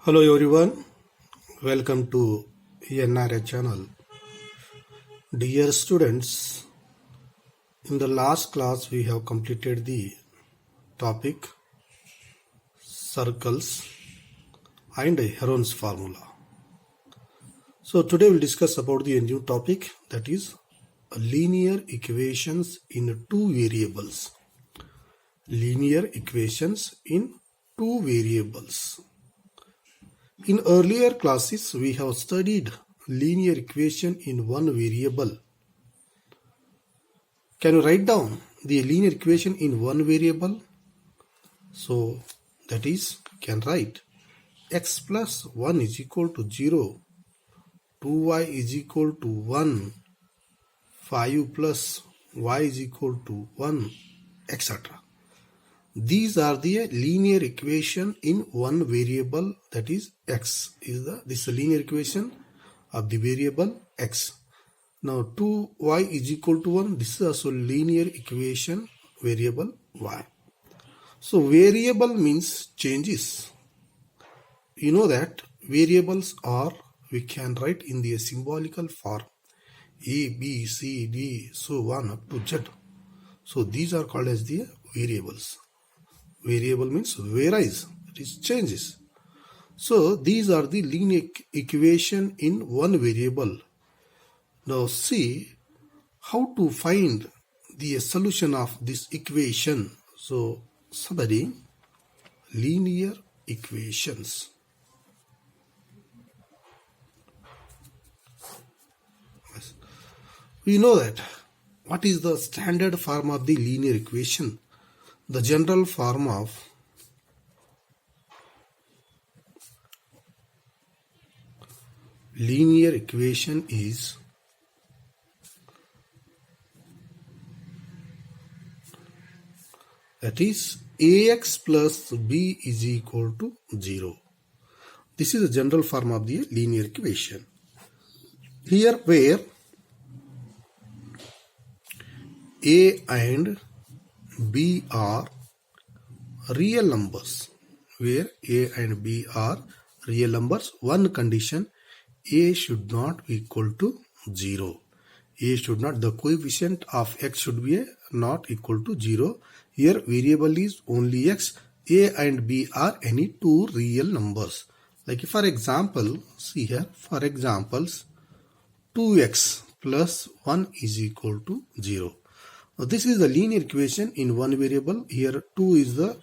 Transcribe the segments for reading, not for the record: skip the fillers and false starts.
Hello everyone, welcome to NRA channel. Dear students, in the last class we have completed the topic circles and Heron's formula. So today we'll discuss about the new topic, that is linear equations in two variables. Linear equations in two variables. In earlier classes, we have studied linear equation in one variable. Can you write down the linear equation in one variable? So that is, you can write x plus 1 is equal to 0, 2y is equal to 1, 5 plus y is equal to 1, etc. These are the linear equation in one variable, that is x. This is the linear equation of the variable x. Now 2y is equal to 1. This is also linear equation variable y. So variable means changes. You know that variables are, we can write in the symbolical form, a, b, c, d, so on up to z. So these are called as the variables. Variable means varies, it is changes. So these are the linear equation in one variable. Now see how to find the solution of this equation. So studying linear equations. We know that what is the standard form of the linear equation? The general form of linear equation is that is ax plus b is equal to 0. This is the general form of the linear equation. Here where a and b are real numbers, where a and b are real numbers, one condition, a should not be equal to 0. A should not, the coefficient of x should be not equal to 0. Here variable is only x, a and b are any two real numbers. Like for example, see here, for examples, 2x plus 1 is equal to 0. Now this is the linear equation in one variable. Here 2 is the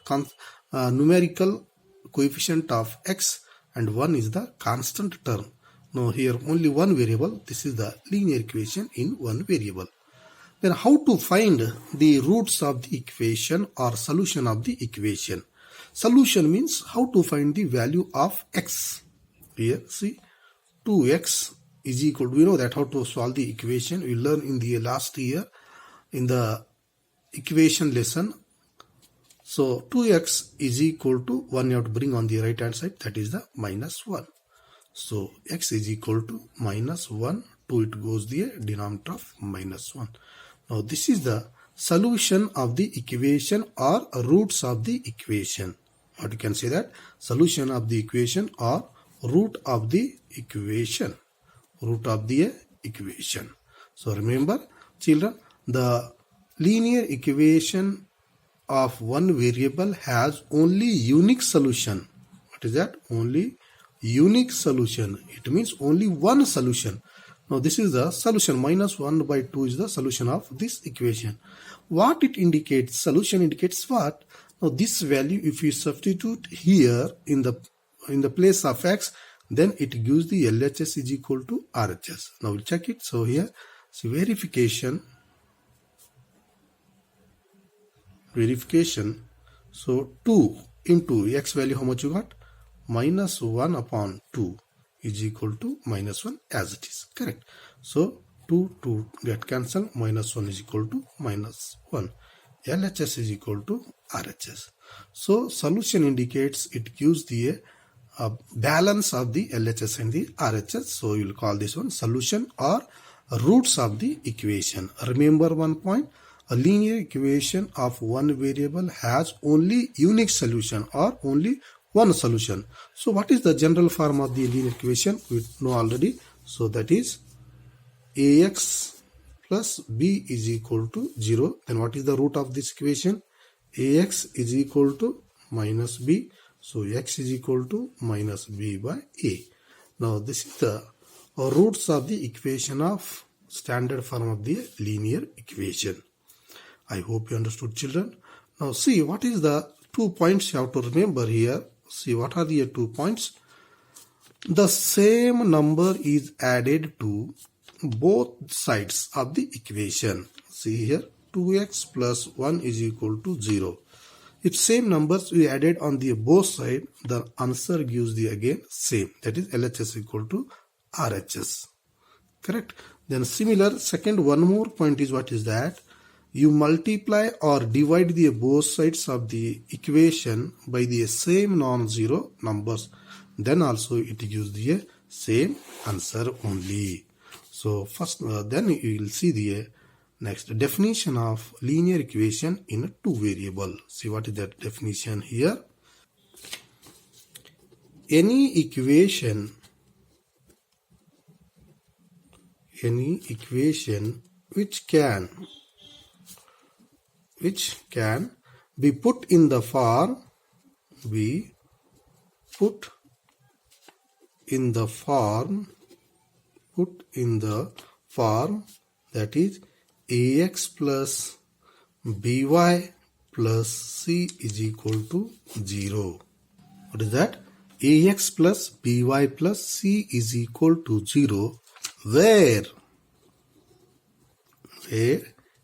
numerical coefficient of x and 1 is the constant term. Now here only one variable. This is the linear equation in one variable. Then how to find the roots of the equation or solution of the equation? Solution means how to find the value of x. Here see 2x is equal to, we know that how to solve the equation. We learned in the last year in the equation lesson. So 2x is equal to 1, you have to bring on the right hand side, that is the minus 1. So x is equal to minus 1, 2 it goes the denominator of minus 1. Now this is the solution of the equation or roots of the equation. Or you can say that solution of the equation or root of the equation. Root of the equation. So remember children, the linear equation of one variable has only unique solution. What is that? Only unique solution. It means only one solution. Now this is the solution. Minus 1 by 2 is the solution of this equation. What it indicates? Solution indicates what? Now this value, if you substitute here in the place of x, then it gives the LHS is equal to RHS. Now we'll check it. So here, see verification. So 2 into x value, how much you got? Minus 1 upon 2 is equal to minus 1 as it is. Correct. So 2 get cancelled. Minus 1 is equal to minus 1. LHS is equal to RHS. So solution indicates, it gives the balance of the LHS and the RHS. So you will call this one solution or roots of the equation. Remember one point. A linear equation of one variable has only unique solution or only one solution. So what is the general form of the linear equation? We know already. So that is ax plus b is equal to 0. Then what is the root of this equation? Ax is equal to minus b. So x is equal to minus b by a. Now this is the roots of the equation of standard form of the linear equation. I hope you understood, children. Now see what is the 2 points you have to remember here. See what are the 2 points. The same number is added to both sides of the equation. See here, 2x plus 1 is equal to 0. If same numbers we added on the both side, the answer gives the again same. That is LHS equal to RHS. Correct? Then similar, second one more point is what is that? You multiply or divide the both sides of the equation by the same non-zero numbers. Then also it gives the same answer only. So first, then you will see the next definition of linear equation in a two variable. See what is that definition here? Any equation which can be put in the form that is ax plus by plus c is equal to 0. What is that? Ax plus by plus c is equal to 0, where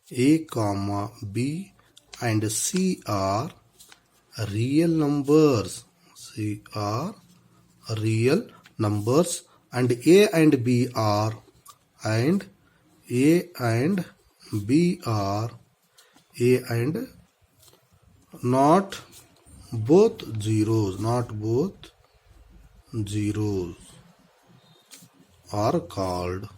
a comma b and c are real numbers. C are real numbers, and a and b are not both zeros, are called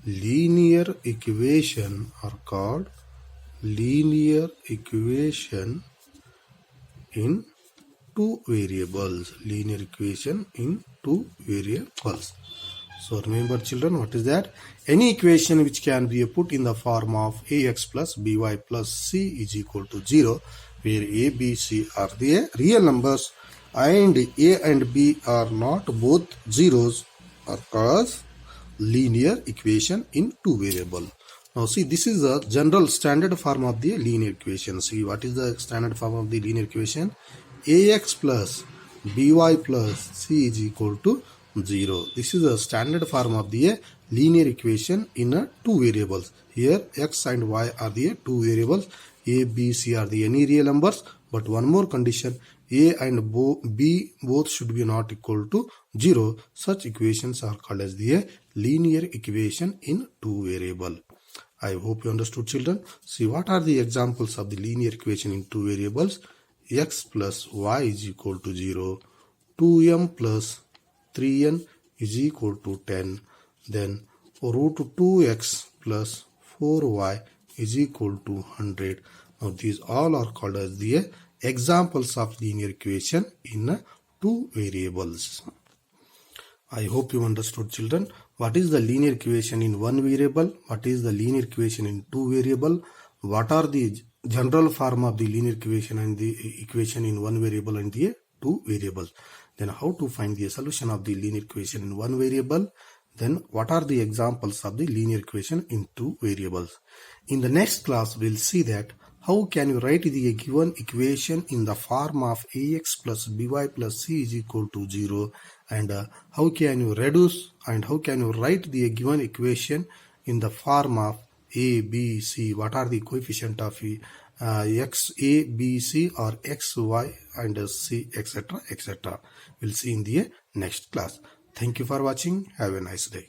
linear equation, in two variables. So remember, children, what is that? Any equation which can be put in the form of ax plus by plus c is equal to 0, where a, b, c are the real numbers and a and b are not both zeros, are called linear equation in two variable. Now see, this is the general standard form of the linear equation. See what is the standard form of the linear equation? Ax plus by plus c is equal to 0. This is the standard form of the linear equation in two variables. Here x and y are the two variables. A, b, c are the any real numbers, but one more condition, a and b both should be not equal to 0. Such equations are called as the linear equation in two variable. I hope you understood, children. See what are the examples of the linear equation in two variables? X plus y is equal to 0, 2m plus 3n is equal to 10, then root 2x plus 4y is equal to 100. Now these all are called as the examples of linear equation in two variables. I hope you understood, children. What is the linear equation in one variable? What is the linear equation in two variable? What are the general form of the linear equation and the equation in one variable and the two variables? Then how to find the solution of the linear equation in one variable? Then what are the examples of the linear equation in two variables? In the next class, we'll see that how can you write the given equation in the form of ax plus by plus c is equal to 0, and how can you reduce and how can you write the given equation in the form of a, b, c. What are the coefficient of x, a, b, c, or x, y, and c, etc., etc. We'll see in the next class. Thank you for watching. Have a nice day.